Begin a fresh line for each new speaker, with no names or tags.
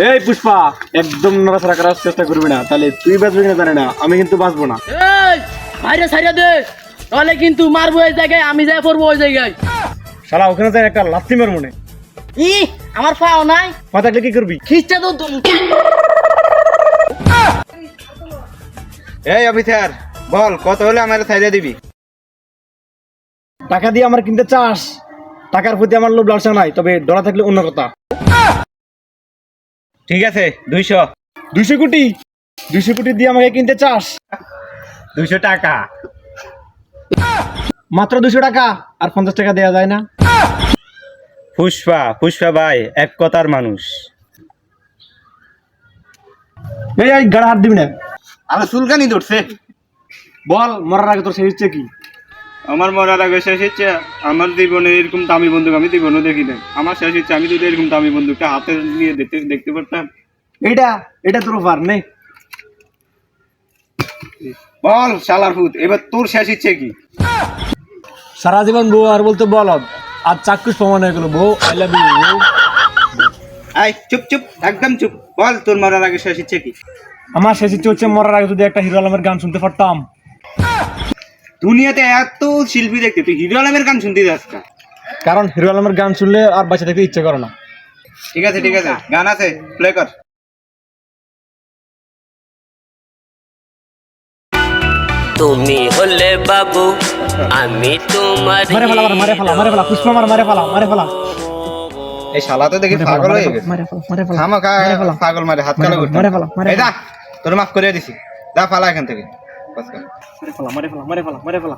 এই পুষ্পা, একদম নড়াচড়া করার চেষ্টা করবি না, তাহলে তুই বাঁচবি না জানি না, আমি কিন্তু বাঁচবো না।
এই বাইরে ছাইড়া দে, তাহলে কিন্তু মারবো এই জায়গায়, আমি যাই পড়বো ওই জায়গায়।
শালা ওখানে যাই একটা লাথি মার মনে।
ই আমার পাও নাই,
পা থাকলে কি করবি?
খিস্টা তো তুমি।
এই অফিসার, বল কত হলে আমার ছাইড়া দিবি?
টাকা দিয়ে আমার কিনতে চাস? টাকার প্রতি আমার লোভ লালসা নাই, তবে ডলার থাকলে অন্য কথা।
ঠিক আছে 200।
200 কোটি? 200 কোটি দিয়ে আমাকে কিনতে চাস?
200 টাকা।
মাত্র 200 টাকা? আর 50 টাকা দেওয়া যায় না?
পুষ্পা ভাই এক কথার মানুষ।
এই গাড়া হাত দিবি না।
আমার চুলকানি ধরছে।
বল, মরার আগে তোর শেষ ইচ্ছে কি?
আমার মরার আগে শেষ ইচ্ছে, আমার জীবনে এরকম দামি বন্দুক আমি জীবনে দেখি নাই। আমার শেষ ইচ্ছে আমি যদি এরকম দামি বন্দুকটা হাতে নিয়ে দেখতে পারতাম।
এটা তোর পার নেই।
বল শালার ফুত, এবার তোর শেষ ইচ্ছে কি?
সারা জীবন বউ আর বলতে বলদ, আর চাক্ষুষ প্রমাণ হয়ে গেল বউ আই লাভ ইউ।
আই চুপ একদম চুপ। বল তোর মরার আগে শেষ ইচ্ছে কি?
আমার শেষ ইচ্ছে হচ্ছে মরার আগে যদি একটা হিরো আলমের গান শুনতে পারতাম।
দুনিয়াতে এত শিল্পী দেখতে, তুই হিরো আলমের গান শুনতে যাস না?
কারণ হিরো আলমের গান শুনলে আর বাঁচে থাকতে ইচ্ছে করে না।
ঠিক আছে গান আছে, প্লে কর।
তুমি হলে বাবু, আমি তোমার।
মারে ফেলা পুষ্পা, মারে ফেলা।
এই শালা তো দেখি পাগল হয়ে গেছে। খামাখা পাগল মারে হাত কালো করতে। এই যা, তোর মাফ করে দিছি, যা ফালা এখান থেকে।
মারে ফেলা।